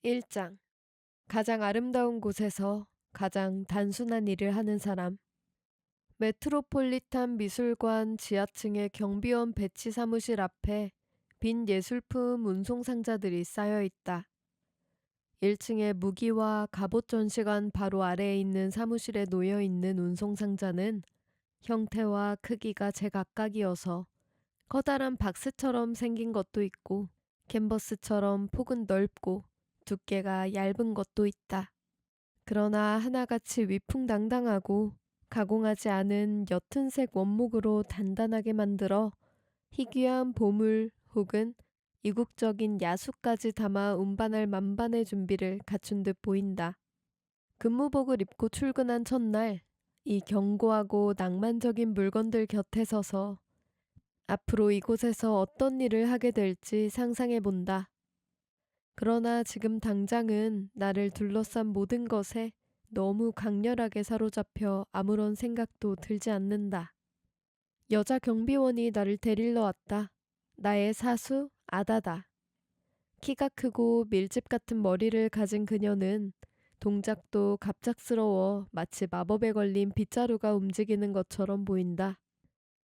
1장. 가장 아름다운 곳에서 가장 단순한 일을 하는 사람. 메트로폴리탄 미술관 지하층의 경비원 배치 사무실 앞에 빈 예술품 운송 상자들이 쌓여 있다. 1층의 무기와 갑옷 전시관 바로 아래에 있는 사무실에 놓여 있는 운송 상자는 형태와 크기가 제각각이어서 커다란 박스처럼 생긴 것도 있고 캔버스처럼 폭은 넓고 두께가 얇은 것도 있다. 그러나 하나같이 위풍당당하고 가공하지 않은 옅은색 원목으로 단단하게 만들어 희귀한 보물 혹은 이국적인 야수까지 담아 운반할 만반의 준비를 갖춘 듯 보인다. 근무복을 입고 출근한 첫날, 이 견고하고 낭만적인 물건들 곁에 서서 앞으로 이곳에서 어떤 일을 하게 될지 상상해 본다. 그러나 지금 당장은 나를 둘러싼 모든 것에 너무 강렬하게 사로잡혀 아무런 생각도 들지 않는다. 여자 경비원이 나를 데리러 왔다. 나의 사수 아다다. 키가 크고 밀집 같은 머리를 가진 그녀는 동작도 갑작스러워 마치 마법에 걸린 빗자루가 움직이는 것처럼 보인다.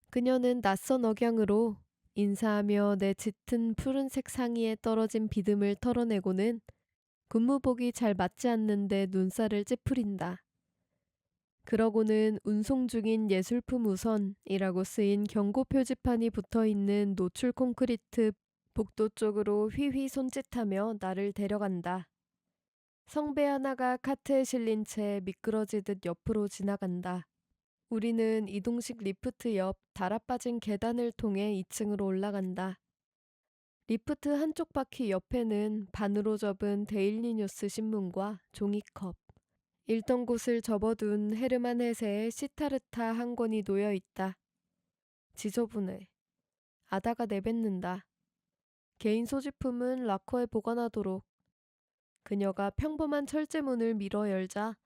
그녀는 낯선 억양으로 인사하며 내 짙은 푸른색 상의에 떨어진 비듬을 털어내고는 군무복이 잘 맞지 않는데 눈살을 찌푸린다. 그러고는 운송 중인 예술품 우선이라고 쓰인 경고 표지판이 붙어있는 노출 콘크리트 복도 쪽으로 휘휘 손짓하며 나를 데려간다. 성배 하나가 카트에 실린 채 미끄러지듯 옆으로 지나간다. 우리는 이동식 리프트 옆 달아빠진 계단을 통해 2층으로 올라간다. 리프트 한쪽 바퀴 옆에는 반으로 접은 데일리 뉴스 신문과 종이컵, 읽던 곳을 접어둔 헤르만 헤세의 시타르타 한 권이 놓여 있다. 지저분해. 아다가 내뱉는다. 개인 소지품은 락커에 보관하도록. 그녀가 평범한 철제문을 밀어 열자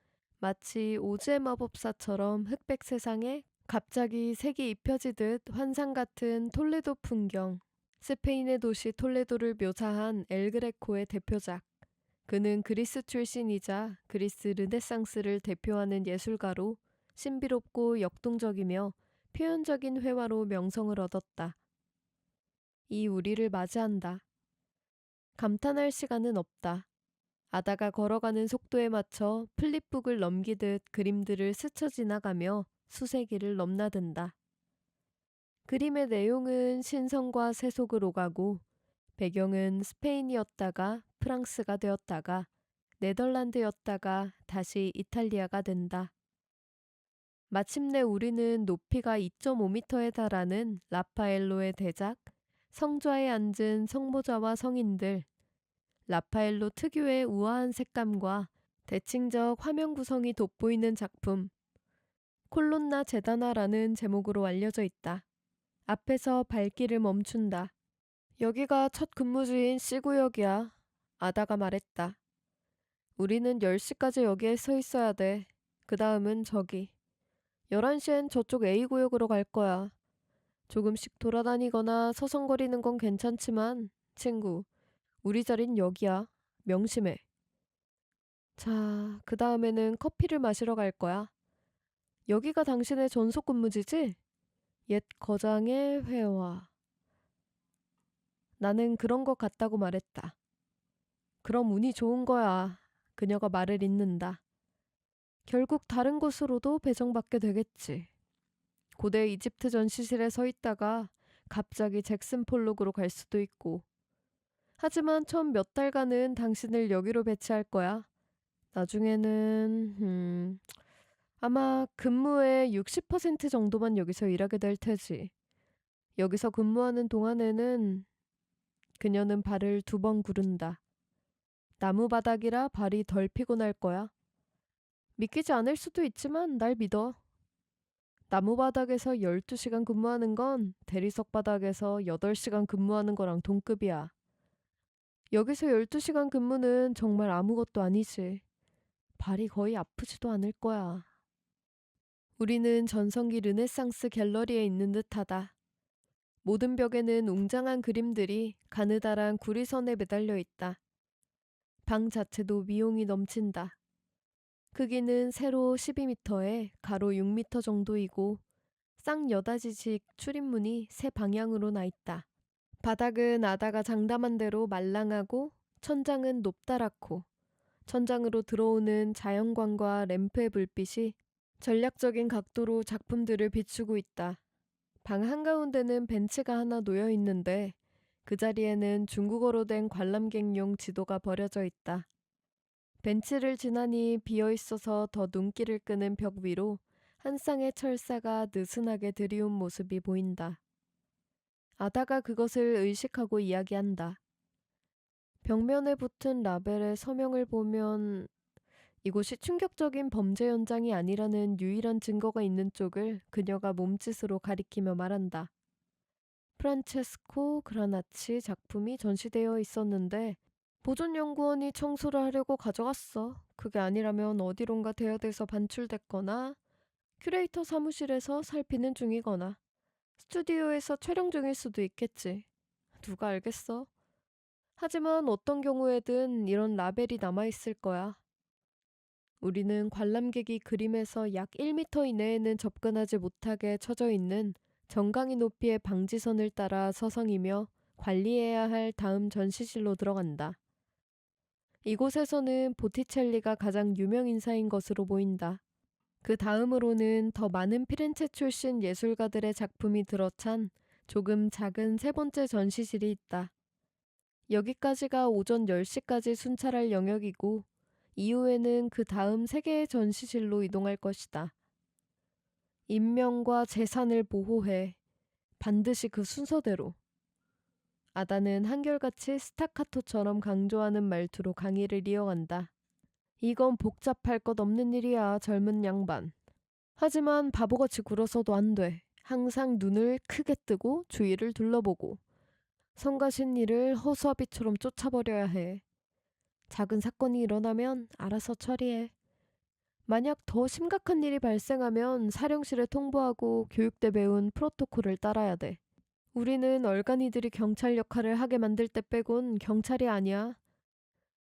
마치 오즈의 마법사처럼 흑백 세상에 갑자기 색이 입혀지듯 환상 같은 톨레도 풍경, 스페인의 도시 톨레도를 묘사한 엘그레코의 대표작. 그는 그리스 출신이자 그리스 르네상스를 대표하는 예술가로 신비롭고 역동적이며 표현적인 회화로 명성을 얻었다. 이 우리를 맞이한다. 감탄할 시간은 없다. 아다가 걸어가는 속도에 맞춰 플립북을 넘기듯 그림들을 스쳐 지나가며 수세기를 넘나든다. 그림의 내용은 신성과 세속을 오가고 배경은 스페인이었다가 프랑스가 되었다가 네덜란드였다가 다시 이탈리아가 된다. 마침내 우리는 높이가 2.5m에 달하는 라파엘로의 대작, 성좌에 앉은 성모자와 성인들, 라파엘로 특유의 우아한 색감과 대칭적 화면 구성이 돋보이는 작품, 콜론나 제다나라는 제목으로 알려져 있다. 앞에서 발길을 멈춘다. 여기가 첫 근무지인 C구역이야. 아다가 말했다. 우리는 10시까지 여기에 서 있어야 돼. 그 다음은 저기. 11시엔 저쪽 A구역으로 갈 거야. 조금씩 돌아다니거나 서성거리는 건 괜찮지만 친구, 우리 자린 여기야. 명심해. 자, 그 다음에는 커피를 마시러 갈 거야. 여기가 당신의 전속 근무지지? 옛 거장의 회화. 나는 그런 것 같다고 말했다. 그럼 운이 좋은 거야. 그녀가 말을 잇는다. 결국 다른 곳으로도 배정받게 되겠지. 고대 이집트 전시실에 서 있다가 갑자기 잭슨 폴록으로 갈 수도 있고. 하지만 처음 몇 달간은 당신을 여기로 배치할 거야. 나중에는 아마 근무의 60% 정도만 여기서 일하게 될 테지. 여기서 근무하는 동안에는 그녀는 발을 2번 구른다. 나무 바닥이라 발이 덜 피곤할 거야. 믿기지 않을 수도 있지만 날 믿어. 나무 바닥에서 12시간 근무하는 건 대리석 바닥에서 8시간 근무하는 거랑 동급이야. 여기서 12시간 근무는 정말 아무것도 아니지. 발이 거의 아프지도 않을 거야. 우리는 전성기 르네상스 갤러리에 있는 듯하다. 모든 벽에는 웅장한 그림들이 가느다란 구리선에 매달려 있다. 방 자체도 미용이 넘친다. 크기는 세로 12m에 가로 6m 정도이고 쌍여닫이식 출입문이 세 방향으로 나 있다. 바닥은 아다가 장담한 대로 말랑하고 천장은 높다랗고 천장으로 들어오는 자연광과 램프의 불빛이 전략적인 각도로 작품들을 비추고 있다. 방 한가운데는 벤치가 하나 놓여 있는데 그 자리에는 중국어로 된 관람객용 지도가 버려져 있다. 벤치를 지나니 비어 있어서 더 눈길을 끄는 벽 위로 한 쌍의 철사가 느슨하게 들이운 모습이 보인다. 아다가 그것을 의식하고 이야기한다. 벽면에 붙은 라벨의 서명을 보면 이곳이 충격적인 범죄 현장이 아니라는 유일한 증거가 있는 쪽을 그녀가 몸짓으로 가리키며 말한다. 프란체스코 그라나치 작품이 전시되어 있었는데 보존연구원이 청소를 하려고 가져갔어. 그게 아니라면 어디론가 대여돼서 반출됐거나 큐레이터 사무실에서 살피는 중이거나 스튜디오에서 촬영 중일 수도 있겠지. 누가 알겠어? 하지만 어떤 경우에든 이런 라벨이 남아있을 거야. 우리는 관람객이 그림에서 약 1m 이내에는 접근하지 못하게 쳐져 있는 정강이 높이의 방지선을 따라 서성이며 관리해야 할 다음 전시실로 들어간다. 이곳에서는 보티첼리가 가장 유명 인사인 것으로 보인다. 그 다음으로는 더 많은 피렌체 출신 예술가들의 작품이 들어찬 조금 작은 세 번째 전시실이 있다. 여기까지가 오전 10시까지 순찰할 영역이고 이후에는 그 다음 세 개의 전시실로 이동할 것이다. 인명과 재산을 보호해. 반드시 그 순서대로. 아다는 한결같이 스타카토처럼 강조하는 말투로 강의를 이어간다. 이건 복잡할 것 없는 일이야, 젊은 양반. 하지만 바보같이 굴어서도 안 돼. 항상 눈을 크게 뜨고 주위를 둘러보고 성가신 일을 허수아비처럼 쫓아버려야 해. 작은 사건이 일어나면 알아서 처리해. 만약 더 심각한 일이 발생하면 사령실에 통보하고 교육때 배운 프로토콜을 따라야 돼. 우리는 얼간이들이 경찰 역할을 하게 만들 때 빼곤 경찰이 아니야.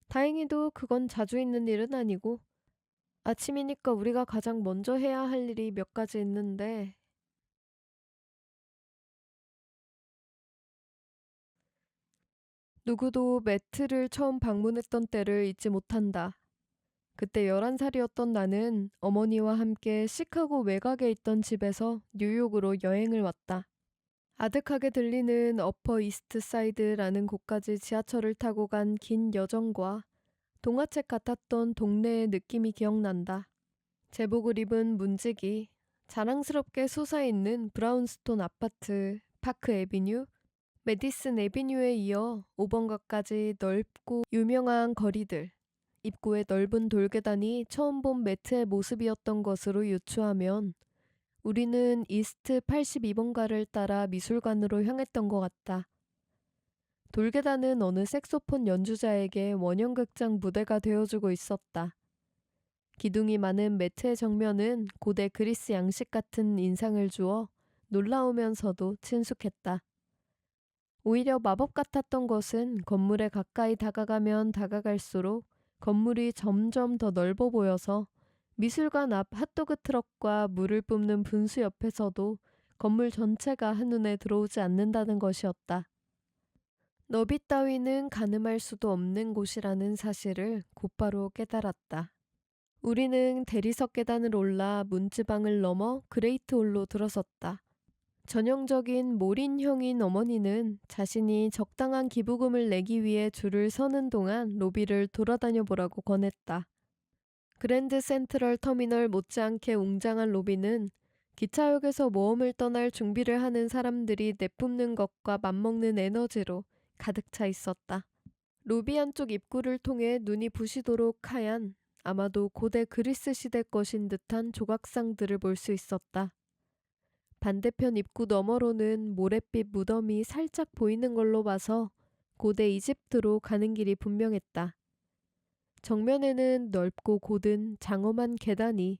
다행히도 그건 자주 있는 일은 아니고 아침이니까 우리가 가장 먼저 해야 할 일이 몇 가지 있는데 누구도 매트를 처음 방문했던 때를 잊지 못한다. 그때 11살이었던 나는 어머니와 함께 시카고 외곽에 있던 집에서 뉴욕으로 여행을 왔다. 아득하게 들리는 어퍼 이스트 사이드라는 곳까지 지하철을 타고 간 긴 여정과 동화책 같았던 동네의 느낌이 기억난다. 제복을 입은 문지기, 자랑스럽게 솟아있는 브라운스톤 아파트, 파크 애비뉴, 메디슨 애비뉴에 이어 5번가까지 넓고 유명한 거리들, 입구의 넓은 돌계단이 처음 본 매트의 모습이었던 것으로 유추하면 우리는 이스트 82번가를 따라 미술관으로 향했던 것 같다. 돌계단은 어느 색소폰 연주자에게 원형극장 무대가 되어주고 있었다. 기둥이 많은 매트의 정면은 고대 그리스 양식 같은 인상을 주어 놀라우면서도 친숙했다. 오히려 마법 같았던 것은 건물에 가까이 다가가면 다가갈수록 건물이 점점 더 넓어 보여서 미술관 앞 핫도그 트럭과 물을 뿜는 분수 옆에서도 건물 전체가 한눈에 들어오지 않는다는 것이었다. 너비 따위는 가늠할 수도 없는 곳이라는 사실을 곧바로 깨달았다. 우리는 대리석 계단을 올라 문지방을 넘어 그레이트홀로 들어섰다. 전형적인 몰인형인 어머니는 자신이 적당한 기부금을 내기 위해 줄을 서는 동안 로비를 돌아다녀 보라고 권했다. 그랜드 센트럴 터미널 못지않게 웅장한 로비는 기차역에서 모험을 떠날 준비를 하는 사람들이 내뿜는 것과 맞먹는 에너지로 가득 차 있었다. 로비 안쪽 입구를 통해 눈이 부시도록 하얀, 아마도 고대 그리스 시대 것인 듯한 조각상들을 볼 수 있었다. 반대편 입구 너머로는 모랫빛 무덤이 살짝 보이는 걸로 봐서 고대 이집트로 가는 길이 분명했다. 정면에는 넓고 곧은 장엄한 계단이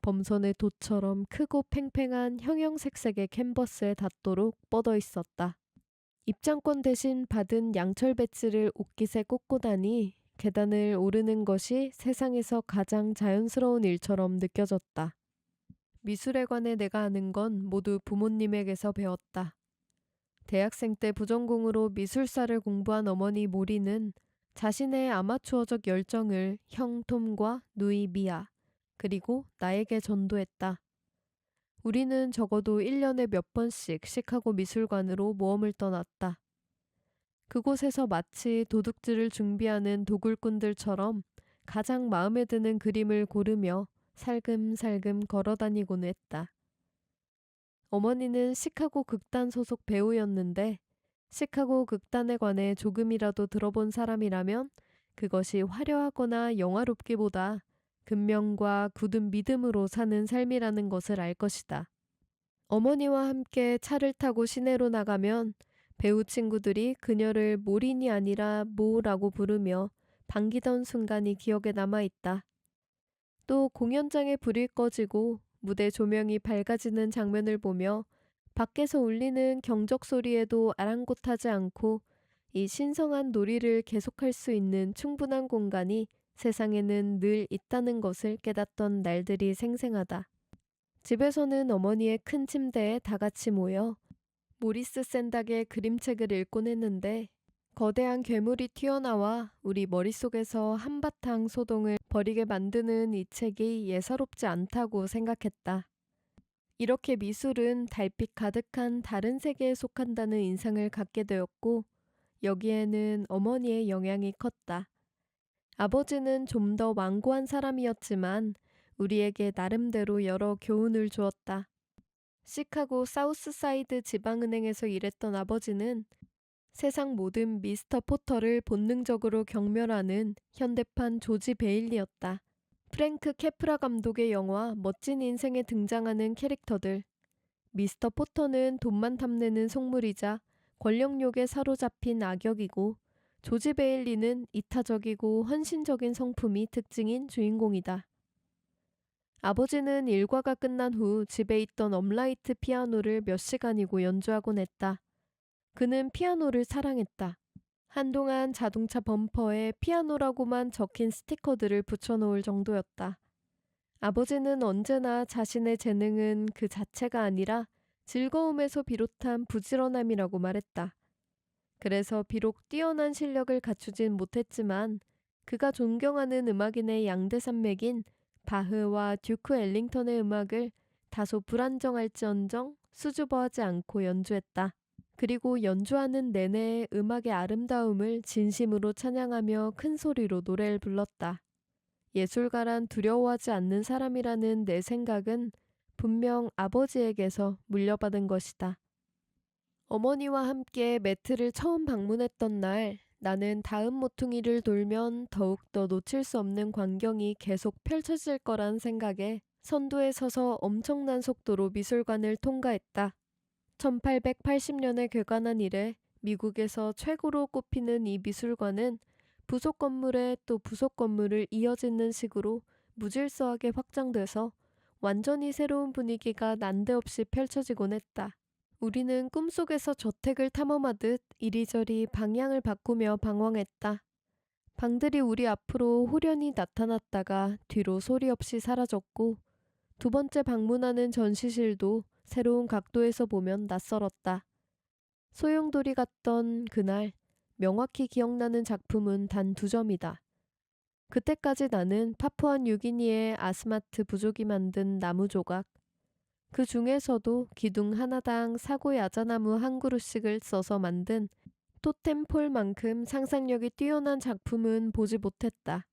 범선의 돛처럼 크고 팽팽한 형형색색의 캔버스에 닿도록 뻗어 있었다. 입장권 대신 받은 양철 배지를 옷깃에 꽂고 다니 계단을 오르는 것이 세상에서 가장 자연스러운 일처럼 느껴졌다. 미술에 관해 내가 아는 건 모두 부모님에게서 배웠다. 대학생 때 부전공으로 미술사를 공부한 어머니 모리는 자신의 아마추어적 열정을 형 톰과 누이 미아, 그리고 나에게 전도했다. 우리는 적어도 1년에 몇 번씩 시카고 미술관으로 모험을 떠났다. 그곳에서 마치 도둑질을 준비하는 도굴꾼들처럼 가장 마음에 드는 그림을 고르며 살금살금 걸어다니곤 했다. 어머니는 시카고 극단 소속 배우였는데 시카고 극단에 관해 조금이라도 들어본 사람이라면 그것이 화려하거나 영화롭기보다 근면과 굳은 믿음으로 사는 삶이라는 것을 알 것이다. 어머니와 함께 차를 타고 시내로 나가면 배우 친구들이 그녀를 모린이 아니라 모라고 부르며 반기던 순간이 기억에 남아있다. 또 공연장에 불이 꺼지고 무대 조명이 밝아지는 장면을 보며 밖에서 울리는 경적 소리에도 아랑곳하지 않고 이 신성한 놀이를 계속할 수 있는 충분한 공간이 세상에는 늘 있다는 것을 깨닫던 날들이 생생하다. 집에서는 어머니의 큰 침대에 다 같이 모여 모리스 샌닥의 그림책을 읽곤 했는데 거대한 괴물이 튀어나와 우리 머릿속에서 한바탕 소동을 벌이게 만드는 이 책이 예사롭지 않다고 생각했다. 이렇게 미술은 달빛 가득한 다른 세계에 속한다는 인상을 갖게 되었고 여기에는 어머니의 영향이 컸다. 아버지는 좀 더 완고한 사람이었지만 우리에게 나름대로 여러 교훈을 주었다. 시카고 사우스사이드 지방은행에서 일했던 아버지는 세상 모든 미스터 포터를 본능적으로 경멸하는 현대판 조지 베일리였다. 프랭크 캐프라 감독의 영화 멋진 인생에 등장하는 캐릭터들. 미스터 포터는 돈만 탐내는 속물이자 권력욕에 사로잡힌 악역이고 조지 베일리는 이타적이고 헌신적인 성품이 특징인 주인공이다. 아버지는 일과가 끝난 후 집에 있던 업라이트 피아노를 몇 시간이고 연주하곤 했다. 그는 피아노를 사랑했다. 한동안 자동차 범퍼에 피아노라고만 적힌 스티커들을 붙여놓을 정도였다. 아버지는 언제나 자신의 재능은 그 자체가 아니라 즐거움에서 비롯한 부지런함이라고 말했다. 그래서 비록 뛰어난 실력을 갖추진 못했지만 그가 존경하는 음악인의 양대산맥인 바흐와 듀크 엘링턴의 음악을 다소 불안정할지언정 수줍어하지 않고 연주했다. 그리고 연주하는 내내 음악의 아름다움을 진심으로 찬양하며 큰 소리로 노래를 불렀다. 예술가란 두려워하지 않는 사람이라는 내 생각은 분명 아버지에게서 물려받은 것이다. 어머니와 함께 매트를 처음 방문했던 날 나는 다음 모퉁이를 돌면 더욱더 놓칠 수 없는 광경이 계속 펼쳐질 거란 생각에 선두에 서서 엄청난 속도로 미술관을 통과했다. 1880년에 개관한 이래 미국에서 최고로 꼽히는 이 미술관은 부속 건물에 또 부속 건물을 이어짓는 식으로 무질서하게 확장돼서 완전히 새로운 분위기가 난데없이 펼쳐지곤 했다. 우리는 꿈속에서 저택을 탐험하듯 이리저리 방향을 바꾸며 방황했다. 방들이 우리 앞으로 호련히 나타났다가 뒤로 소리 없이 사라졌고 두 번째 방문하는 전시실도 새로운 각도에서 보면 낯설었다. 소용돌이 같던 그날 명확히 기억나는 작품은 단 2점이다. 그때까지 나는 파푸아 뉴기니의 아스마트 부족이 만든 나무 조각, 그 중에서도 기둥 하나당 사고 야자나무 한 그루씩을 써서 만든 토템폴만큼 상상력이 뛰어난 작품은 보지 못했다.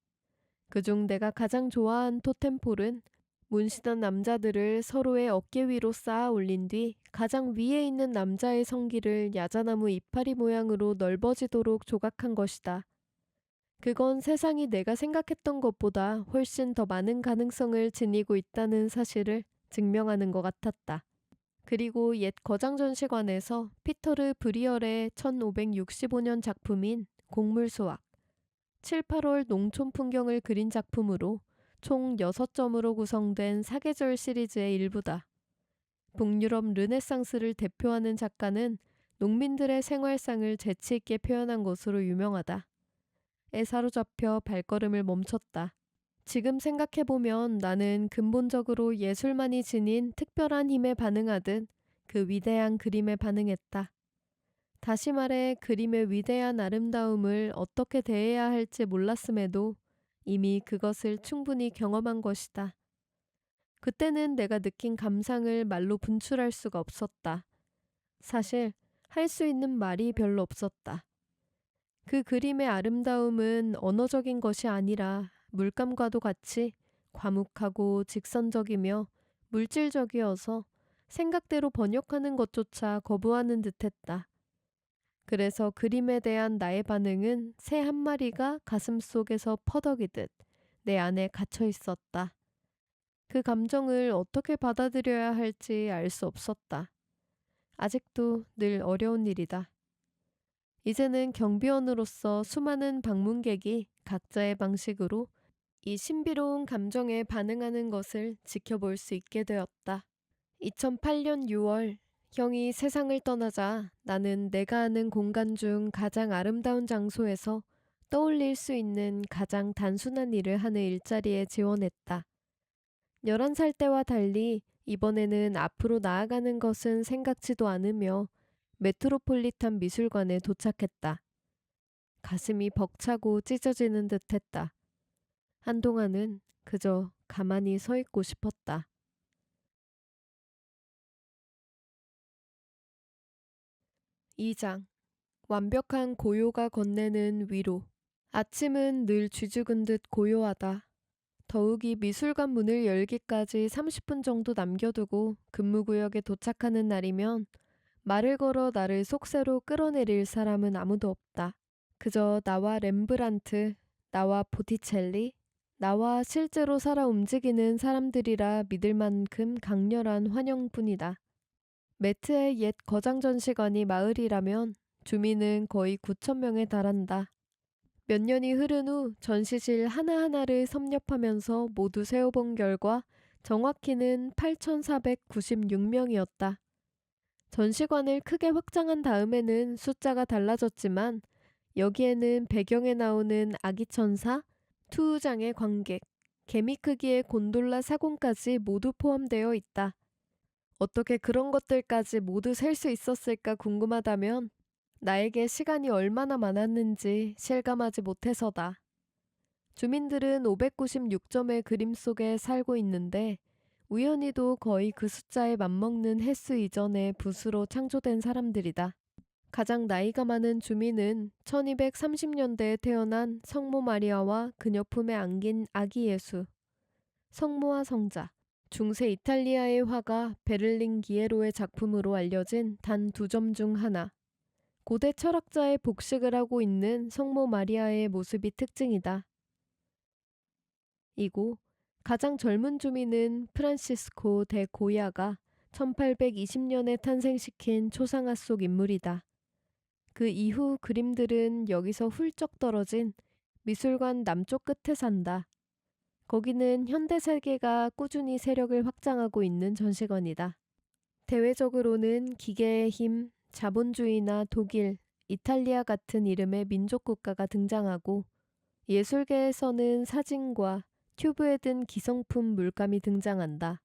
그중 내가 가장 좋아한 토템폴은 문신한 남자들을 서로의 어깨 위로 쌓아 올린 뒤 가장 위에 있는 남자의 성기를 야자나무 이파리 모양으로 넓어지도록 조각한 것이다. 그건 세상이 내가 생각했던 것보다 훨씬 더 많은 가능성을 지니고 있다는 사실을 증명하는 것 같았다. 그리고 옛 거장전시관에서 피터르 브리얼의 1565년 작품인 곡물수확, 7, 8월 농촌 풍경을 그린 작품으로 총 6점으로 구성된 사계절 시리즈의 일부다. 북유럽 르네상스를 대표하는 작가는 농민들의 생활상을 재치 있게 표현한 것으로 유명하다. 사로잡혀 발걸음을 멈췄다. 지금 생각해보면 나는 근본적으로 예술만이 지닌 특별한 힘에 반응하듯 그 위대한 그림에 반응했다. 다시 말해 그림의 위대한 아름다움을 어떻게 대해야 할지 몰랐음에도 이미 그것을 충분히 경험한 것이다. 그때는 내가 느낀 감상을 말로 분출할 수가 없었다. 사실 할 수 있는 말이 별로 없었다. 그 그림의 아름다움은 언어적인 것이 아니라 물감과도 같이 과묵하고 직선적이며 물질적이어서 생각대로 번역하는 것조차 거부하는 듯했다. 그래서 그림에 대한 나의 반응은 새 한 마리가 가슴 속에서 퍼덕이듯 내 안에 갇혀 있었다. 그 감정을 어떻게 받아들여야 할지 알 수 없었다. 아직도 늘 어려운 일이다. 이제는 경비원으로서 수많은 방문객이 각자의 방식으로 이 신비로운 감정에 반응하는 것을 지켜볼 수 있게 되었다. 2008년 6월, 형이 세상을 떠나자 나는 내가 아는 공간 중 가장 아름다운 장소에서 떠올릴 수 있는 가장 단순한 일을 하는 일자리에 지원했다. 11살 때와 달리 이번에는 앞으로 나아가는 것은 생각지도 않으며 메트로폴리탄 미술관에 도착했다. 가슴이 벅차고 찢어지는 듯했다. 한동안은 그저 가만히 서 있고 싶었다. 2장. 완벽한 고요가 건네는 위로. 아침은 늘 쥐죽은 듯 고요하다. 더욱이 미술관 문을 열기까지 30분 정도 남겨두고 근무구역에 도착하는 날이면 말을 걸어 나를 속세로 끌어내릴 사람은 아무도 없다. 그저 나와 렘브란트, 나와 보티첼리, 나와 실제로 살아 움직이는 사람들이라 믿을 만큼 강렬한 환영뿐이다. 매트의 옛 거장 전시관이 마을이라면 주민은 거의 9천 명에 달한다. 몇 년이 흐른 후 전시실 하나하나를 섭렵하면서 모두 세어본 결과 정확히는 8,496명이었다. 전시관을 크게 확장한 다음에는 숫자가 달라졌지만 여기에는 배경에 나오는 아기 천사, 투우장의 관객, 개미 크기의 곤돌라 사공까지 모두 포함되어 있다. 어떻게 그런 것들까지 모두 셀 수 있었을까 궁금하다면 나에게 시간이 얼마나 많았는지 실감하지 못해서다. 주민들은 596점의 그림 속에 살고 있는데 우연히도 거의 그 숫자에 맞먹는 횟수 이전의 붓으로 창조된 사람들이다. 가장 나이가 많은 주민은 1230년대에 태어난 성모 마리아와 그녀 품에 안긴 아기 예수, 성모와 성자, 중세 이탈리아의 화가 베를린 기에로의 작품으로 알려진 단 2점 중 하나. 고대 철학자의 복식을 하고 있는 성모 마리아의 모습이 특징이다. 이고 가장 젊은 주민은 프란시스코 데 고야가 1820년에 탄생시킨 초상화 속 인물이다. 그 이후 그림들은 여기서 훌쩍 떨어진 미술관 남쪽 끝에 산다. 거기는 현대 세계가 꾸준히 세력을 확장하고 있는 전시관이다. 대외적으로는 기계의 힘, 자본주의나 독일, 이탈리아 같은 이름의 민족 국가가 등장하고 예술계에서는 사진과 튜브에 든 기성품 물감이 등장한다.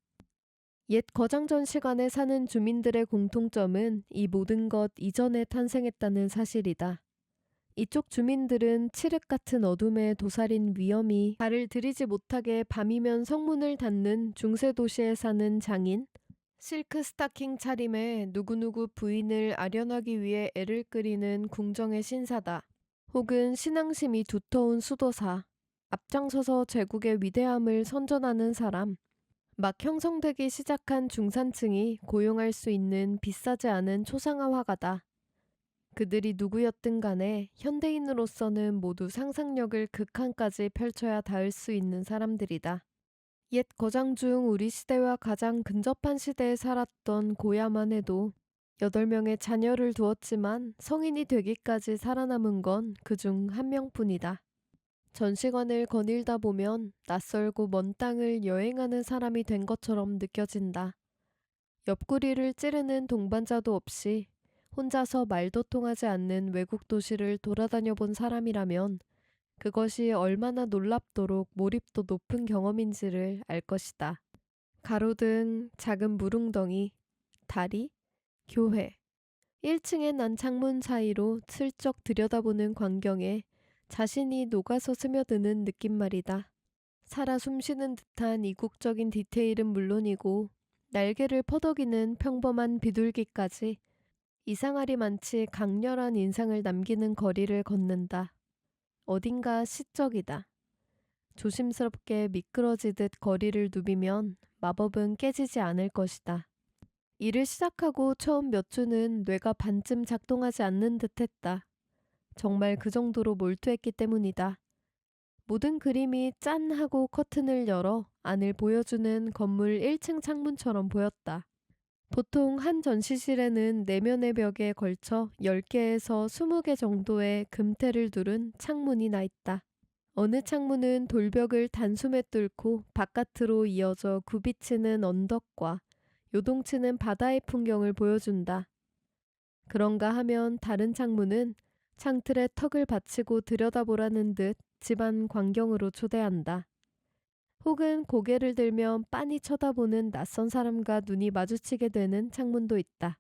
옛 거장 전시관에 사는 주민들의 공통점은 이 모든 것 이전에 탄생했다는 사실이다. 이쪽 주민들은 칠흑 같은 어둠에 도사린 위험이 발을 들이지 못하게 밤이면 성문을 닫는 중세 도시에 사는 장인, 실크 스타킹 차림에 누구누구 부인을 아련하기 위해 애를 끓이는 궁정의 신사다. 혹은 신앙심이 두터운 수도사, 앞장서서 제국의 위대함을 선전하는 사람, 막 형성되기 시작한 중산층이 고용할 수 있는 비싸지 않은 초상화 화가다. 그들이 누구였든 간에 현대인으로서는 모두 상상력을 극한까지 펼쳐야 닿을 수 있는 사람들이다. 옛 거장 중 우리 시대와 가장 근접한 시대에 살았던 고야만 해도 8명의 자녀를 두었지만 성인이 되기까지 살아남은 건 그중 한 명뿐이다. 전시관을 거닐다 보면 낯설고 먼 땅을 여행하는 사람이 된 것처럼 느껴진다. 옆구리를 찌르는 동반자도 없이 혼자서 말도 통하지 않는 외국 도시를 돌아다녀 본 사람이라면 그것이 얼마나 놀랍도록 몰입도 높은 경험인지를 알 것이다. 가로등, 작은 물웅덩이, 다리, 교회. 1층에 난 창문 사이로 슬쩍 들여다보는 광경에 자신이 녹아서 스며드는 느낌 말이다. 살아 숨쉬는 듯한 이국적인 디테일은 물론이고 날개를 퍼덕이는 평범한 비둘기까지 이상하리만치 강렬한 인상을 남기는 거리를 걷는다. 어딘가 시적이다. 조심스럽게 미끄러지듯 거리를 누비면 마법은 깨지지 않을 것이다. 일을 시작하고 처음 몇 주는 뇌가 반쯤 작동하지 않는 듯했다. 정말 그 정도로 몰두했기 때문이다. 모든 그림이 짠 하고 커튼을 열어 안을 보여주는 건물 1층 창문처럼 보였다. 보통 한 전시실에는 내면의 벽에 걸쳐 10개에서 20개 정도의 금테를 두른 창문이 나 있다. 어느 창문은 돌벽을 단숨에 뚫고 바깥으로 이어져 굽이치는 언덕과 요동치는 바다의 풍경을 보여준다. 그런가 하면 다른 창문은 창틀에 턱을 받치고 들여다보라는 듯 집안 광경으로 초대한다. 혹은 고개를 들면 빤히 쳐다보는 낯선 사람과 눈이 마주치게 되는 창문도 있다.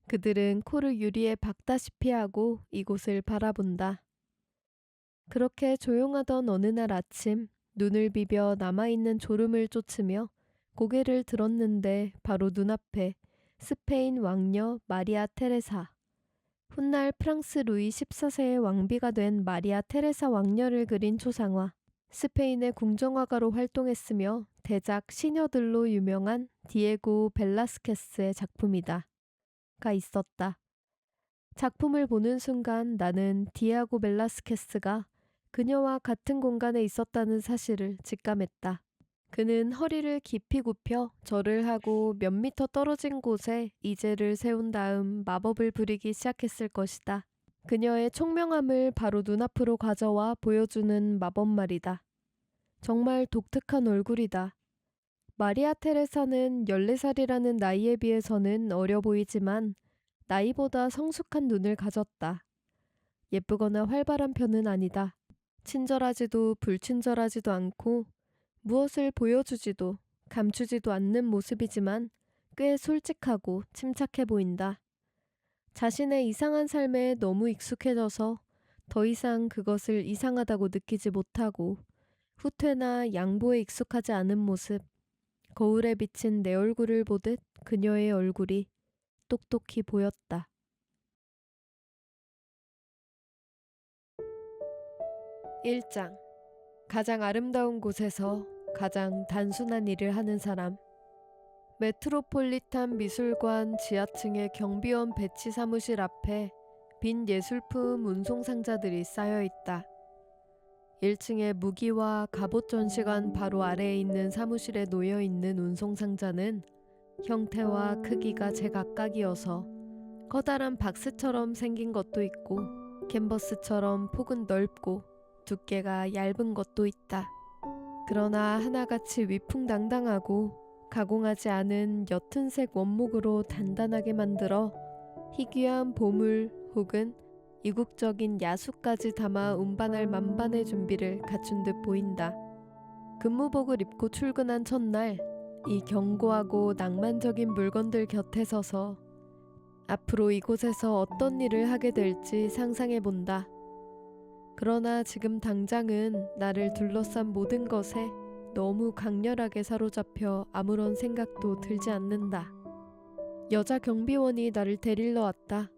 그들은 코를 유리에 박다시피 하고 이곳을 바라본다. 그렇게 조용하던 어느 날 아침 눈을 비벼 남아있는 졸음을 쫓으며 고개를 들었는데 바로 눈앞에 스페인 왕녀 마리아 테레사. 훗날 프랑스 루이 14세의 왕비가 된 마리아 테레사 왕녀를 그린 초상화. 스페인의 궁정화가로 활동했으며 대작 시녀들로 유명한 디에고 벨라스케스의 작품이다. 가 있었다. 작품을 보는 순간 나는 디에고 벨라스케스가 그녀와 같은 공간에 있었다는 사실을 직감했다. 그는 허리를 깊이 굽혀 절을 하고 몇 미터 떨어진 곳에 이제를 세운 다음 마법을 부리기 시작했을 것이다. 그녀의 총명함을 바로 눈앞으로 가져와 보여주는 마법 말이다. 정말 독특한 얼굴이다. 마리아 테레사는 14살이라는 나이에 비해서는 어려 보이지만 나이보다 성숙한 눈을 가졌다. 예쁘거나 활발한 편은 아니다. 친절하지도 불친절하지도 않고 무엇을 보여주지도 감추지도 않는 모습이지만 꽤 솔직하고 침착해 보인다. 자신의 이상한 삶에 너무 익숙해져서 더 이상 그것을 이상하다고 느끼지 못하고 후퇴나 양보에 익숙하지 않은 모습, 거울에 비친 내 얼굴을 보듯 그녀의 얼굴이 똑똑히 보였다. 1장. 가장 아름다운 곳에서 가장 단순한 일을 하는 사람. 메트로폴리탄 미술관 지하층의 경비원 배치 사무실 앞에 빈 예술품 운송 상자들이 쌓여 있다. 1층의 무기와 갑옷 전시관 바로 아래에 있는 사무실에 놓여 있는 운송 상자는 형태와 크기가 제각각이어서 커다란 박스처럼 생긴 것도 있고 캔버스처럼 폭은 넓고 두께가 얇은 것도 있다. 그러나 하나같이 위풍당당하고 가공하지 않은 옅은색 원목으로 단단하게 만들어 희귀한 보물 혹은 이국적인 야수까지 담아 운반할 만반의 준비를 갖춘 듯 보인다. 근무복을 입고 출근한 첫날 이 견고하고 낭만적인 물건들 곁에 서서 앞으로 이곳에서 어떤 일을 하게 될지 상상해 본다. 그러나 지금 당장은 나를 둘러싼 모든 것에 너무 강렬하게 사로잡혀 아무런 생각도 들지 않는다. 여자 경비원이 나를 데리러 왔다.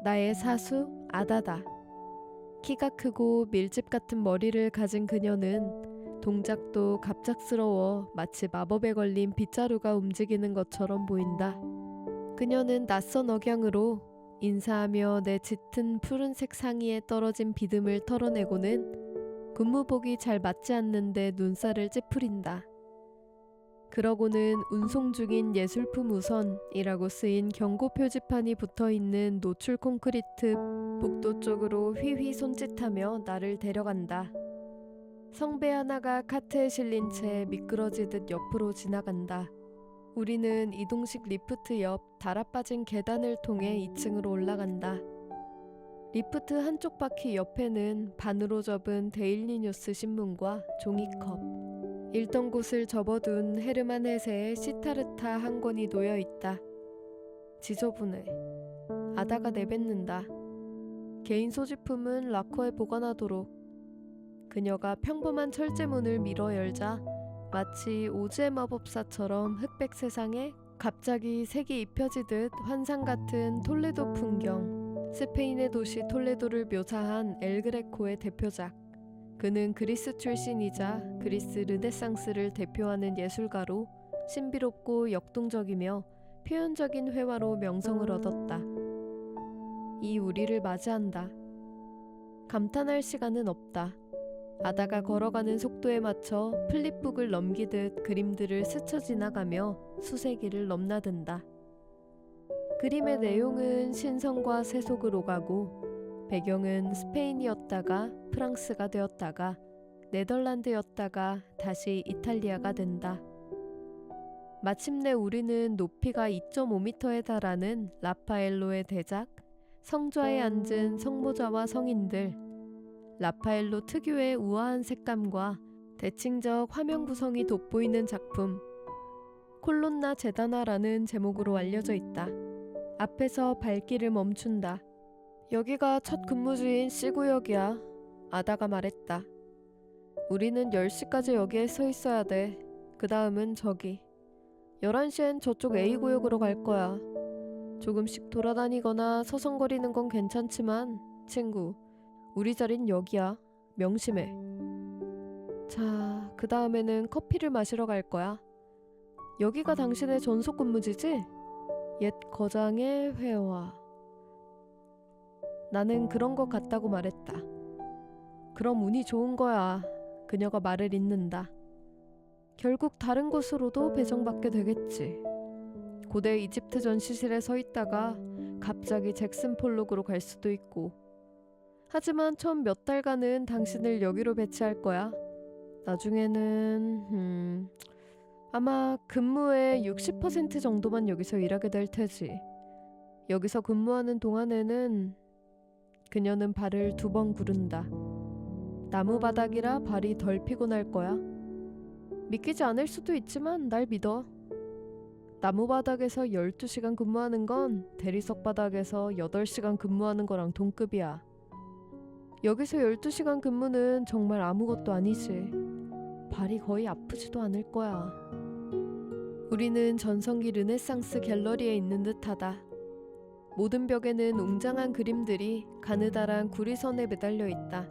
나의 사수 아다다. 키가 크고 밀집 같은 머리를 가진 그녀는 동작도 갑작스러워 마치 마법에 걸린 빗자루가 움직이는 것처럼 보인다. 그녀는 낯선 억양으로 인사하며 내 짙은 푸른색 상의에 떨어진 비듬을 털어내고는 근무복이 잘 맞지 않는데 눈살을 찌푸린다. 그러고는 운송 중인 예술품 우선이라고 쓰인 경고 표지판이 붙어있는 노출 콘크리트 복도 쪽으로 휘휘 손짓하며 나를 데려간다. 성배 하나가 카트에 실린 채 미끄러지듯 옆으로 지나간다. 우리는 이동식 리프트 옆 달아빠진 계단을 통해 2층으로 올라간다. 리프트 한쪽 바퀴 옆에는 반으로 접은 데일리 뉴스 신문과 종이컵, 읽던 곳을 접어둔 헤르만 헤세의 시타르타 한 권이 놓여 있다. 지저분해. 아다가 내뱉는다. 개인 소지품은 락커에 보관하도록. 그녀가 평범한 철제문을 밀어 열자 마치 오즈의 마법사처럼 흑백 세상에 갑자기 색이 입혀지듯 환상 같은 톨레도 풍경, 스페인의 도시 톨레도를 묘사한 엘 그레코의 대표작. 그는 그리스 출신이자 그리스 르네상스를 대표하는 예술가로 신비롭고 역동적이며 표현적인 회화로 명성을 얻었다. 이 우리를 맞이한다. 감탄할 시간은 없다. 아다가 걸어가는 속도에 맞춰 플립북을 넘기듯 그림들을 스쳐 지나가며 수세기를 넘나든다. 그림의 내용은 신성과 세속을 오가고 배경은 스페인이었다가 프랑스가 되었다가 네덜란드였다가 다시 이탈리아가 된다. 마침내 우리는 높이가 2.5m에 달하는 라파엘로의 대작, 성좌에 앉은 성모자와 성인들, 라파엘로 특유의 우아한 색감과 대칭적 화면 구성이 돋보이는 작품, 콜론나 제다나라는 제목으로 알려져 있다. 앞에서 발길을 멈춘다. 여기가 첫 근무지인 C구역이야. 아다가 말했다. 우리는 10시까지 여기에 서 있어야 돼. 그 다음은 저기. 11시엔 저쪽 A구역으로 갈 거야. 조금씩 돌아다니거나 서성거리는 건 괜찮지만 친구, 우리 자린 여기야. 명심해. 자, 그 다음에는 커피를 마시러 갈 거야. 여기가 당신의 전속 근무지지? 옛 거장의 회화. 나는 그런 것 같다고 말했다. 그럼 운이 좋은 거야. 그녀가 말을 잇는다. 결국 다른 곳으로도 배정받게 되겠지. 고대 이집트 전시실에 서 있다가 갑자기 잭슨 폴록으로 갈 수도 있고. 하지만 처음 몇 달간은 당신을 여기로 배치할 거야. 나중에는 아마 근무의 60% 정도만 여기서 일하게 될 테지. 여기서 근무하는 동안에는 그녀는 발을 2번 구른다. 나무 바닥이라 발이 덜 피곤할 거야. 믿기지 않을 수도 있지만 날 믿어. 나무 바닥에서 12시간 근무하는 건 대리석 바닥에서 8시간 근무하는 거랑 동급이야. 여기서 12시간 근무는 정말 아무것도 아니지. 발이 거의 아프지도 않을 거야. 우리는 전성기 르네상스 갤러리에 있는 듯하다. 모든 벽에는 웅장한 그림들이 가느다란 구리선에 매달려 있다.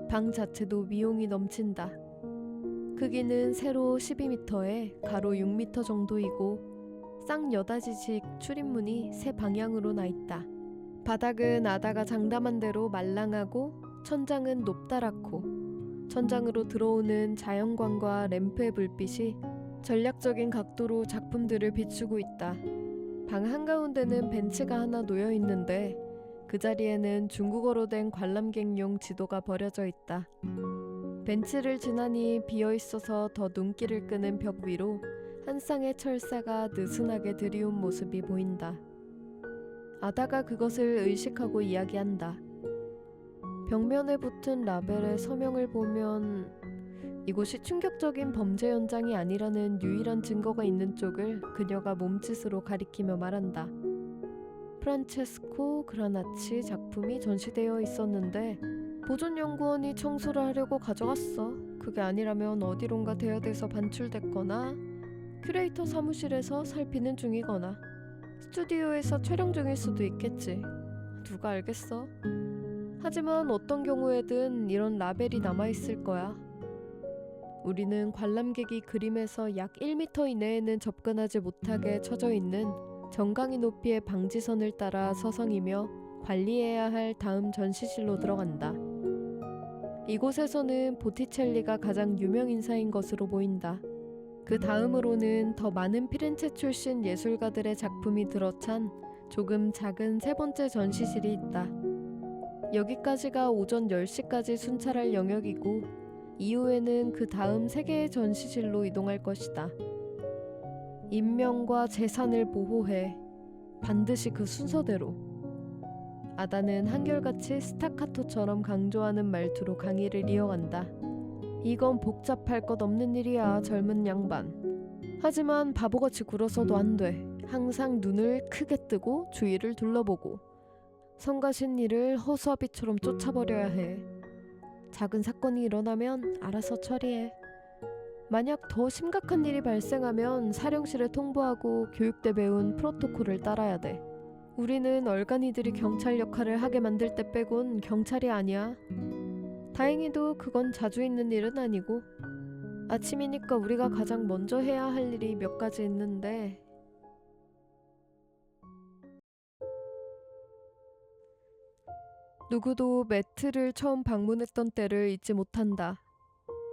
방 자체도 미용이 넘친다. 크기는 세로 12m에 가로 6m 정도이고 쌍여다지식 출입문이 세 방향으로 나 있다. 바닥은 아다가 장담한 대로 말랑하고 천장은 높다랗고 천장으로 들어오는 자연광과 램프의 불빛이 전략적인 각도로 작품들을 비추고 있다. 방 한가운데는 벤치가 하나 놓여 있는데 그 자리에는 중국어로 된 관람객용 지도가 버려져 있다. 벤치를 지나니 비어있어서 더 눈길을 끄는 벽 위로 한 쌍의 철사가 느슨하게 들이운 모습이 보인다. 아다가 그것을 의식하고 이야기한다. 벽면에 붙은 라벨의 서명을 보면 이곳이 충격적인 범죄 현장이 아니라는 유일한 증거가 있는 쪽을 그녀가 몸짓으로 가리키며 말한다. 프란체스코 그라나치 작품이 전시되어 있었는데 보존연구원이 청소를 하려고 가져갔어. 그게 아니라면 어디론가 대여돼서 반출됐거나 큐레이터 사무실에서 살피는 중이거나 스튜디오에서 촬영 중일 수도 있겠지. 누가 알겠어? 하지만 어떤 경우에든 이런 라벨이 남아있을 거야. 우리는 관람객이 그림에서 약 1m 이내에는 접근하지 못하게 쳐져 있는 정강이 높이의 방지선을 따라 서성이며 관리해야 할 다음 전시실로 들어간다. 이곳에서는 보티첼리가 가장 유명 인사인 것으로 보인다. 그 다음으로는 더 많은 피렌체 출신 예술가들의 작품이 들어찬 조금 작은 세 번째 전시실이 있다. 여기까지가 오전 10시까지 순찰할 영역이고 이후에는 그 다음 3개의 전시실로 이동할 것이다. 인명과 재산을 보호해. 반드시 그 순서대로. 아다는 한결같이 스타카토처럼 강조하는 말투로 강의를 이어간다. 이건 복잡할 것 없는 일이야, 젊은 양반. 하지만 바보같이 굴어서도 안 돼. 항상 눈을 크게 뜨고 주위를 둘러보고 성가신 일을 허수아비처럼 쫓아버려야 해. 작은 사건이 일어나면 알아서 처리해. 만약 더 심각한 일이 발생하면 사령실에 통보하고 교육때 배운 프로토콜을 따라야 돼. 우리는 얼간이들이 경찰 역할을 하게 만들 때 빼곤 경찰이 아니야. 다행히도 그건 자주 있는 일은 아니고. 아침이니까 우리가 가장 먼저 해야 할 일이 몇 가지 있는데, 누구도 매트를 처음 방문했던 때를 잊지 못한다.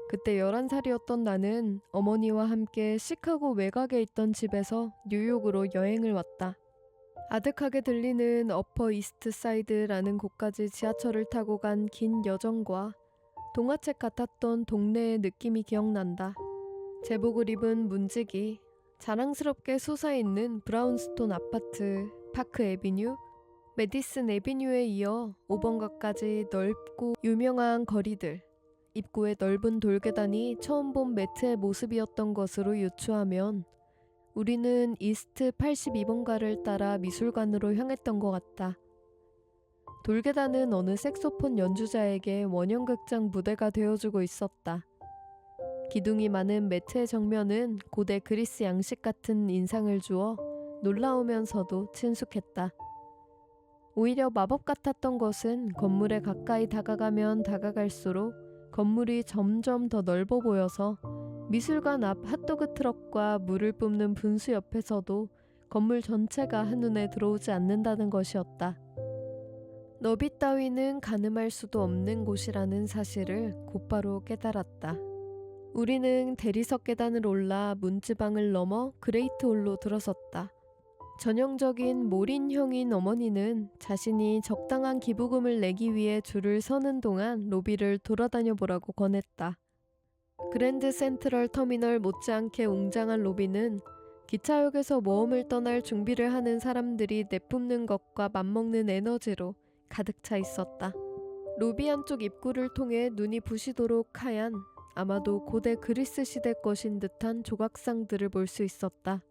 그때 11살이었던 나는 어머니와 함께 시카고 외곽에 있던 집에서 뉴욕으로 여행을 왔다. 아득하게 들리는 어퍼 이스트 사이드라는 곳까지 지하철을 타고 간 긴 여정과 동화책 같았던 동네의 느낌이 기억난다. 제복을 입은 문지기, 자랑스럽게 솟아있는 브라운스톤 아파트, 파크 애비뉴, 메디슨 애비뉴에 이어 5번가까지 넓고 유명한 거리들, 입구의 넓은 돌계단이 처음 본 매트의 모습이었던 것으로 유추하면 우리는 이스트 82번가를 따라 미술관으로 향했던 것 같다. 돌계단은 어느 색소폰 연주자에게 원형극장 무대가 되어주고 있었다. 기둥이 많은 매트의 정면은 고대 그리스 양식 같은 인상을 주어 놀라우면서도 친숙했다. 오히려 마법 같았던 것은 건물에 가까이 다가가면 다가갈수록 건물이 점점 더 넓어 보여서 미술관 앞 핫도그 트럭과 물을 뿜는 분수 옆에서도 건물 전체가 한눈에 들어오지 않는다는 것이었다. 너비 따위는 가늠할 수도 없는 곳이라는 사실을 곧바로 깨달았다. 우리는 대리석 계단을 올라 문지방을 넘어 그레이트홀로 들어섰다. 전형적인 몰인형인 어머니는 자신이 적당한 기부금을 내기 위해 줄을 서는 동안 로비를 돌아다녀 보라고 권했다. 그랜드 센트럴 터미널 못지않게 웅장한 로비는 기차역에서 모험을 떠날 준비를 하는 사람들이 내뿜는 것과 맞먹는 에너지로 가득 차 있었다. 로비 안쪽 입구를 통해 눈이 부시도록 하얀, 아마도 고대 그리스 시대 것인 듯한 조각상들을 볼 수 있었다.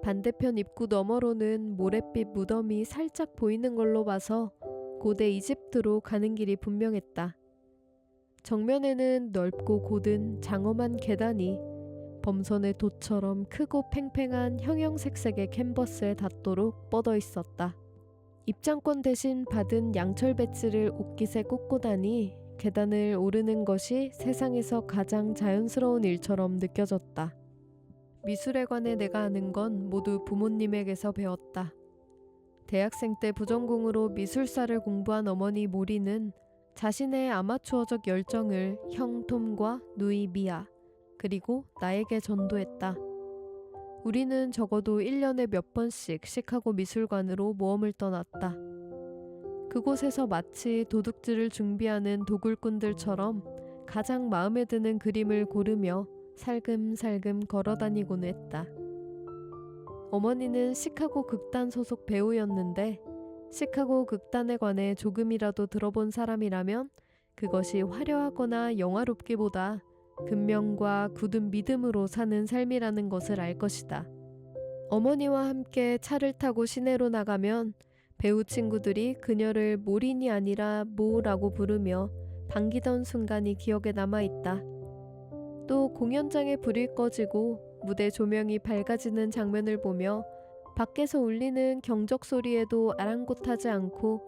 반대편 입구 너머로는 모랫빛 무덤이 살짝 보이는 걸로 봐서 고대 이집트로 가는 길이 분명했다. 정면에는 넓고 곧은 장엄한 계단이 범선의 돛처럼 크고 팽팽한 형형색색의 캔버스에 닿도록 뻗어 있었다. 입장권 대신 받은 양철 배지를 옷깃에 꽂고 다니 계단을 오르는 것이 세상에서 가장 자연스러운 일처럼 느껴졌다. 미술에 관해 내가 아는 건 모두 부모님에게서 배웠다. 대학생 때 부전공으로 미술사를 공부한 어머니 모리는 자신의 아마추어적 열정을 형 톰과 누이 미아, 그리고 나에게 전도했다. 우리는 적어도 1년에 몇 번씩 시카고 미술관으로 모험을 떠났다. 그곳에서 마치 도둑질을 준비하는 도굴꾼들처럼 가장 마음에 드는 그림을 고르며 살금살금 걸어다니곤 했다. 어머니는 시카고 극단 소속 배우였는데 시카고 극단에 관해 조금이라도 들어본 사람이라면 그것이 화려하거나 영화롭기보다 근면과 굳은 믿음으로 사는 삶이라는 것을 알 것이다. 어머니와 함께 차를 타고 시내로 나가면 배우 친구들이 그녀를 모린이 아니라 모라고 부르며 반기던 순간이 기억에 남아있다. 또 공연장에 불이 꺼지고 무대 조명이 밝아지는 장면을 보며 밖에서 울리는 경적 소리에도 아랑곳하지 않고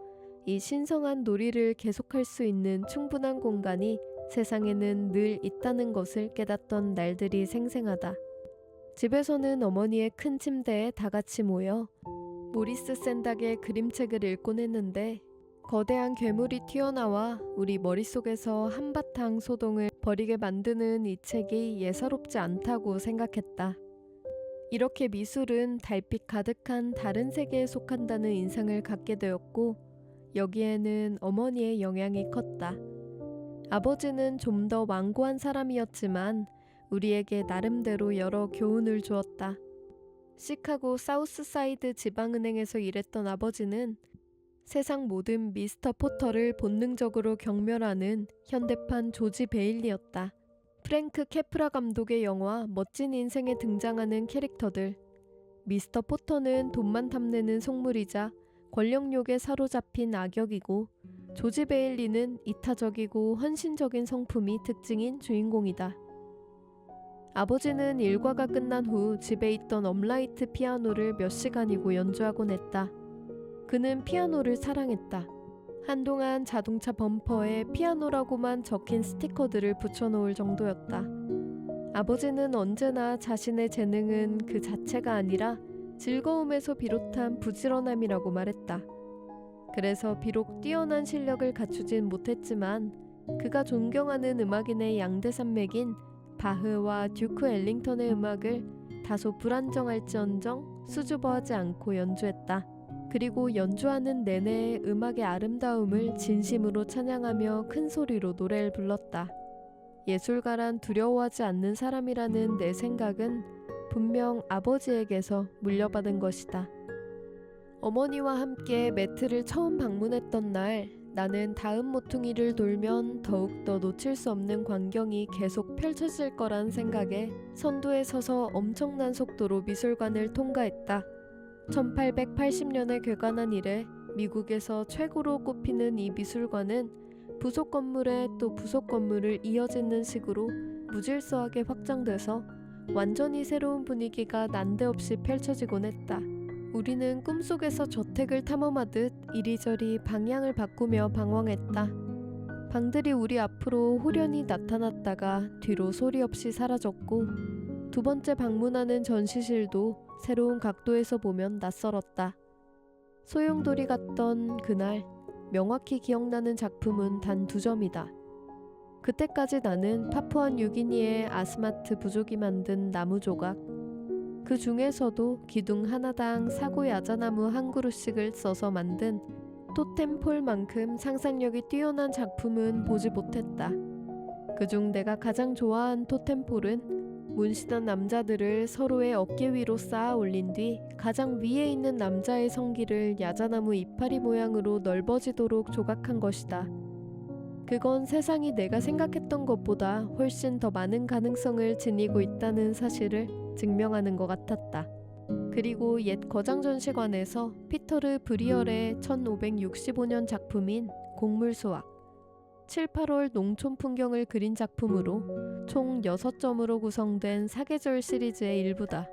이 신성한 놀이를 계속할 수 있는 충분한 공간이 세상에는 늘 있다는 것을 깨닫던 날들이 생생하다. 집에서는 어머니의 큰 침대에 다 같이 모여 모리스 샌닥의 그림책을 읽곤 했는데 거대한 괴물이 튀어나와 우리 머릿속에서 한바탕 소동을 벌이게 만드는 이 책이 예사롭지 않다고 생각했다. 이렇게 미술은 달빛 가득한 다른 세계에 속한다는 인상을 갖게 되었고 여기에는 어머니의 영향이 컸다. 아버지는 좀 더 완고한 사람이었지만 우리에게 나름대로 여러 교훈을 주었다. 시카고 사우스사이드 지방은행에서 일했던 아버지는 세상 모든 미스터 포터를 본능적으로 경멸하는 현대판 조지 베일리였다. 프랭크 캐프라 감독의 영화 멋진 인생에 등장하는 캐릭터들. 미스터 포터는 돈만 탐내는 속물이자 권력욕에 사로잡힌 악역이고, 조지 베일리는 이타적이고 헌신적인 성품이 특징인 주인공이다. 아버지는 일과가 끝난 후 집에 있던 업라이트 피아노를 몇 시간이고 연주하곤 했다. 그는 피아노를 사랑했다. 한동안 자동차 범퍼에 피아노라고만 적힌 스티커들을 붙여놓을 정도였다. 아버지는 언제나 자신의 재능은 그 자체가 아니라 즐거움에서 비롯한 부지런함이라고 말했다. 그래서 비록 뛰어난 실력을 갖추진 못했지만 그가 존경하는 음악인의 양대산맥인 바흐와 듀크 엘링턴의 음악을 다소 불안정할지언정 수줍어하지 않고 연주했다. 그리고 연주하는 내내 음악의 아름다움을 진심으로 찬양하며 큰 소리로 노래를 불렀다. 예술가란 두려워하지 않는 사람이라는 내 생각은 분명 아버지에게서 물려받은 것이다. 어머니와 함께 매트를 처음 방문했던 날, 나는 다음 모퉁이를 돌면 더욱더 놓칠 수 없는 광경이 계속 펼쳐질 거란 생각에 선두에 서서 엄청난 속도로 미술관을 통과했다. 1880년에 개관한 이래 미국에서 최고로 꼽히는 이 미술관은 부속 건물에 또 부속 건물을 이어짓는 식으로 무질서하게 확장돼서 완전히 새로운 분위기가 난데없이 펼쳐지곤 했다. 우리는 꿈속에서 저택을 탐험하듯 이리저리 방향을 바꾸며 방황했다. 방들이 우리 앞으로 호련히 나타났다가 뒤로 소리 없이 사라졌고, 두 번째 방문하는 전시실도 새로운 각도에서 보면 낯설었다. 소용돌이 같던 그날, 명확히 기억나는 작품은 단 2점이다. 그때까지 나는 파푸아뉴기니의 아스마트 부족이 만든 나무 조각, 그 중에서도 기둥 하나당 사고 야자나무 한 그루씩을 써서 만든 토템폴만큼 상상력이 뛰어난 작품은 보지 못했다. 그중 내가 가장 좋아한 토템폴은 문신한 남자들을 서로의 어깨 위로 쌓아 올린 뒤 가장 위에 있는 남자의 성기를 야자나무 이파리 모양으로 넓어지도록 조각한 것이다. 그건 세상이 내가 생각했던 것보다 훨씬 더 많은 가능성을 지니고 있다는 사실을 증명하는 것 같았다. 그리고 옛 거장전시관에서 피터르 브리얼의 1565년 작품인 곡물수확, 7, 8월 농촌 풍경을 그린 작품으로 총 6점으로 구성된 사계절 시리즈의 일부다.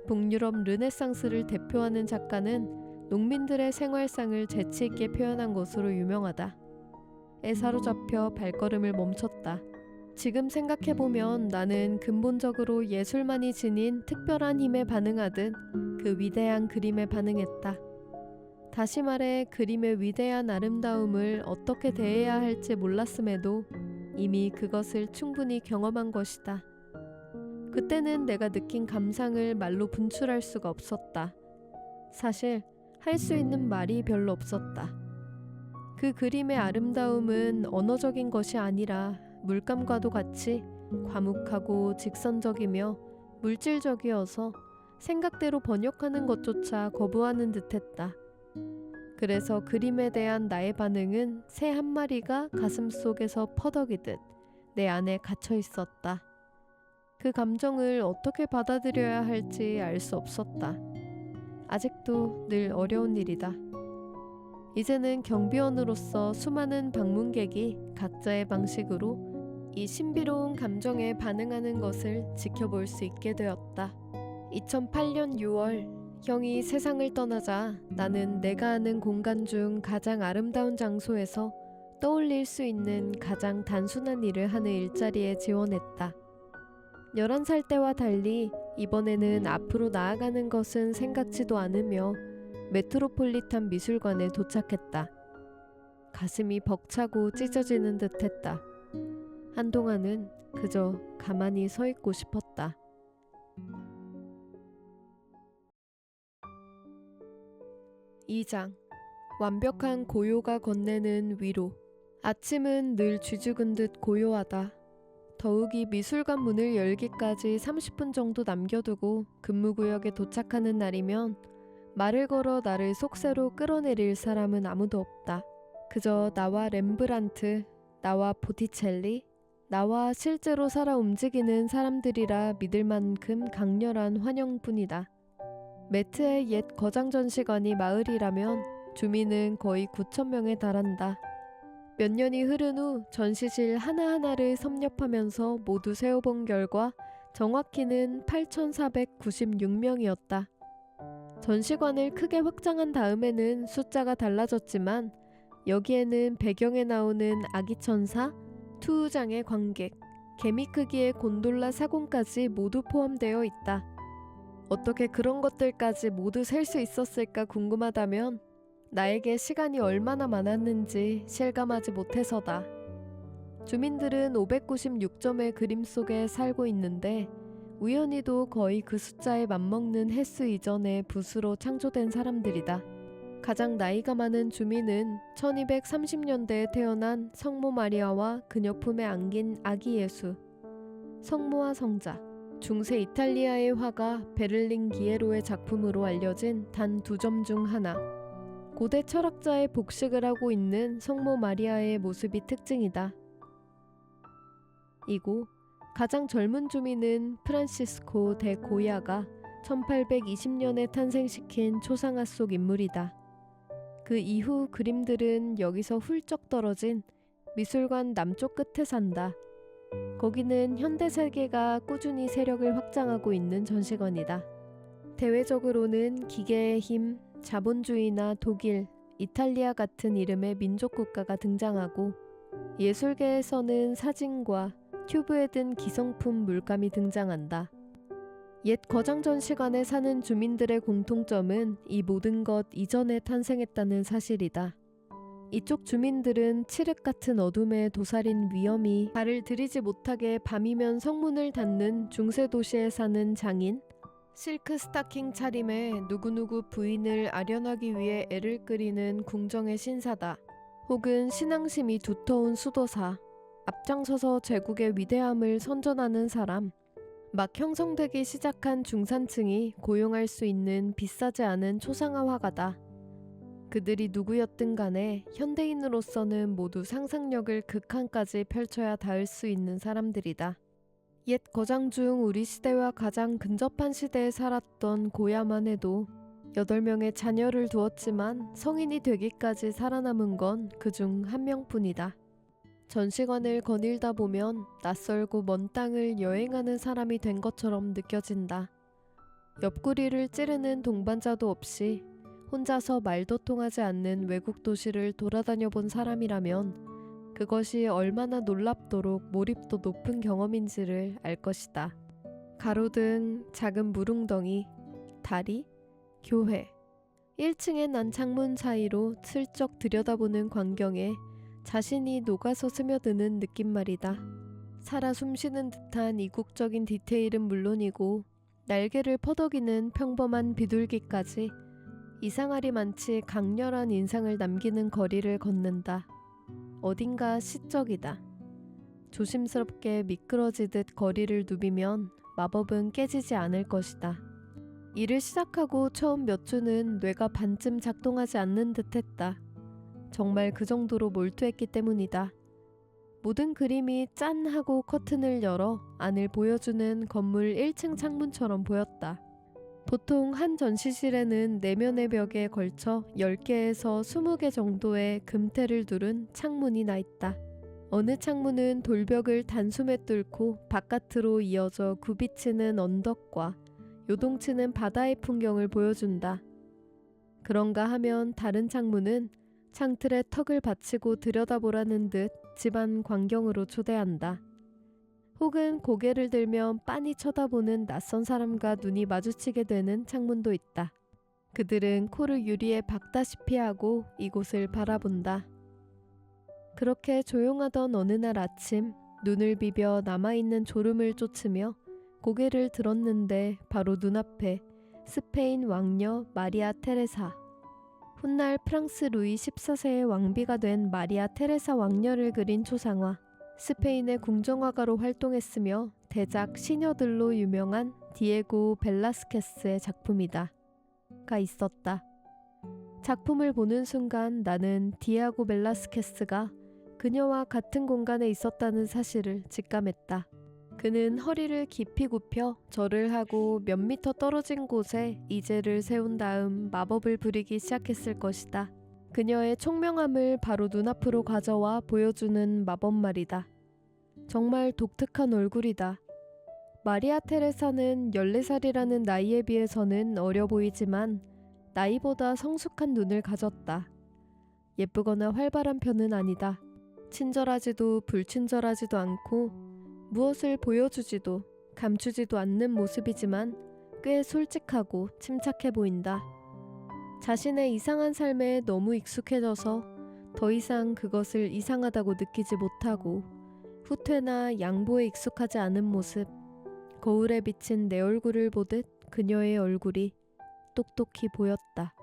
북유럽 르네상스를 대표하는 작가는 농민들의 생활상을 재치있게 표현한 것으로 유명하다. 에 사로잡혀 발걸음을 멈췄다. 지금 생각해보면 나는 근본적으로 예술만이 지닌 특별한 힘에 반응하듯 그 위대한 그림에 반응했다. 다시 말해 그림의 위대한 아름다움을 어떻게 대해야 할지 몰랐음에도 이미 그것을 충분히 경험한 것이다. 그때는 내가 느낀 감상을 말로 분출할 수가 없었다. 사실 할 수 있는 말이 별로 없었다. 그 그림의 아름다움은 언어적인 것이 아니라 물감과도 같이 과묵하고 직선적이며 물질적이어서 생각대로 번역하는 것조차 거부하는 듯했다. 그래서 그림에 대한 나의 반응은 새 한 마리가 가슴속에서 퍼덕이듯 내 안에 갇혀 있었다. 그 감정을 어떻게 받아들여야 할지 알 수 없었다. 아직도 늘 어려운 일이다. 이제는 경비원으로서 수많은 방문객이 각자의 방식으로 이 신비로운 감정에 반응하는 것을 지켜볼 수 있게 되었다. 2008년 6월, 형이 세상을 떠나자 나는 내가 아는 공간 중 가장 아름다운 장소에서 떠올릴 수 있는 가장 단순한 일을 하는 일자리에 지원했다. 11살 때와 달리 이번에는 앞으로 나아가는 것은 생각지도 않으며 메트로폴리탄 미술관에 도착했다. 가슴이 벅차고 찢어지는 듯했다. 한동안은 그저 가만히 서 있고 싶었다. 2장. 완벽한 고요가 건네는 위로. 아침은 늘 쥐죽은 듯 고요하다. 더욱이 미술관 문을 열기까지 30분 정도 남겨두고 근무구역에 도착하는 날이면 말을 걸어 나를 속세로 끌어내릴 사람은 아무도 없다. 그저 나와 렘브란트, 나와 보티첼리, 나와 실제로 살아 움직이는 사람들이라 믿을 만큼 강렬한 환영뿐이다. 매트의 옛 거장 전시관이 마을이라면 주민은 거의 9천 명에 달한다. 몇 년이 흐른 후 전시실 하나하나를 섭렵하면서 모두 세어본 결과 정확히는 8,496명이었다. 전시관을 크게 확장한 다음에는 숫자가 달라졌지만 여기에는 배경에 나오는 아기 천사, 투우장의 관객, 개미 크기의 곤돌라 사공까지 모두 포함되어 있다. 어떻게 그런 것들까지 모두 셀 수 있었을까 궁금하다면 나에게 시간이 얼마나 많았는지 실감하지 못해서다. 주민들은 596점의 그림 속에 살고 있는데 우연히도 거의 그 숫자에 맞먹는 횟수 이전의 붓으로 창조된 사람들이다. 가장 나이가 많은 주민은 1230년대에 태어난 성모 마리아와 그녀 품에 안긴 아기 예수, 성모와 성자, 중세 이탈리아의 화가 베를린 기에로의 작품으로 알려진 단 2점 중 하나. 고대 철학자의 복식을 하고 있는 성모 마리아의 모습이 특징이다. 이고 가장 젊은 주민은 프란시스코 데 고야가 1820년에 탄생시킨 초상화 속 인물이다. 그 이후 그림들은 여기서 훌쩍 떨어진 미술관 남쪽 끝에 산다. 거기는 현대세계가 꾸준히 세력을 확장하고 있는 전시관이다. 대외적으로는 기계의 힘, 자본주의나 독일, 이탈리아 같은 이름의 민족국가가 등장하고 예술계에서는 사진과 튜브에 든 기성품 물감이 등장한다. 옛 거장 전시관에 사는 주민들의 공통점은 이 모든 것 이전에 탄생했다는 사실이다. 이쪽 주민들은 칠흑 같은 어둠에 도사린 위험이 발을 들이지 못하게 밤이면 성문을 닫는 중세 도시에 사는 장인, 실크 스타킹 차림에 누구누구 부인을 아련하기 위해 애를 끓이는 궁정의 신사다. 혹은 신앙심이 두터운 수도사, 앞장서서 제국의 위대함을 선전하는 사람, 막 형성되기 시작한 중산층이 고용할 수 있는 비싸지 않은 초상화 화가다. 그들이 누구였든 간에 현대인으로서는 모두 상상력을 극한까지 펼쳐야 닿을 수 있는 사람들이다. 옛 거장 중 우리 시대와 가장 근접한 시대에 살았던 고야만 해도 8명의 자녀를 두었지만 성인이 되기까지 살아남은 건 그중 한 명뿐이다. 전시관을 거닐다 보면 낯설고 먼 땅을 여행하는 사람이 된 것처럼 느껴진다. 옆구리를 찌르는 동반자도 없이 혼자서 말도 통하지 않는 외국 도시를 돌아다녀 본 사람이라면 그것이 얼마나 놀랍도록 몰입도 높은 경험인지를 알 것이다. 가로등, 작은 물웅덩이, 다리, 교회, 1층의 난 창문 사이로 슬쩍 들여다보는 광경에 자신이 녹아서 스며드는 느낌 말이다. 살아 숨쉬는 듯한 이국적인 디테일은 물론이고 날개를 퍼덕이는 평범한 비둘기까지 이상하리 많지 강렬한 인상을 남기는 거리를 걷는다. 어딘가 시적이다. 조심스럽게 미끄러지듯 거리를 누비면 마법은 깨지지 않을 것이다. 일을 시작하고 처음 몇 주는 뇌가 반쯤 작동하지 않는 듯 했다. 정말 그 정도로 몰두했기 때문이다. 모든 그림이 짠 하고 커튼을 열어 안을 보여주는 건물 1층 창문처럼 보였다. 보통 한 전시실에는 내면의 벽에 걸쳐 10개에서 20개 정도의 금테를 두른 창문이 나 있다. 어느 창문은 돌벽을 단숨에 뚫고 바깥으로 이어져 굽이치는 언덕과 요동치는 바다의 풍경을 보여준다. 그런가 하면 다른 창문은 창틀에 턱을 받치고 들여다보라는 듯 집안 광경으로 초대한다. 혹은 고개를 들면 빤히 쳐다보는 낯선 사람과 눈이 마주치게 되는 창문도 있다. 그들은 코를 유리에 박다시피 하고 이곳을 바라본다. 그렇게 조용하던 어느 날 아침 눈을 비벼 남아있는 졸음을 쫓으며 고개를 들었는데 바로 눈앞에 스페인 왕녀 마리아 테레사, 훗날 프랑스 루이 14세의 왕비가 된 마리아 테레사 왕녀를 그린 초상화, 스페인의 궁정화가로 활동했으며 대작 시녀들로 유명한 디에고 벨라스케스의 작품이다. 마리아가 있었다. 작품을 보는 순간 나는 디아고 벨라스케스가 그녀와 같은 공간에 있었다는 사실을 직감했다. 그는 허리를 깊이 굽혀 절을 하고 몇 미터 떨어진 곳에 이젤을 세운 다음 마법을 부리기 시작했을 것이다. 그녀의 총명함을 바로 눈앞으로 가져와 보여주는 마법 말이다. 정말 독특한 얼굴이다. 마리아 테레사는 14살이라는 나이에 비해서는 어려 보이지만 나이보다 성숙한 눈을 가졌다. 예쁘거나 활발한 편은 아니다. 친절하지도 불친절하지도 않고 무엇을 보여주지도 감추지도 않는 모습이지만 꽤 솔직하고 침착해 보인다. 자신의 이상한 삶에 너무 익숙해져서 더 이상 그것을 이상하다고 느끼지 못하고 후퇴나 양보에 익숙하지 않은 모습, 거울에 비친 내 얼굴을 보듯 그녀의 얼굴이 똑똑히 보였다.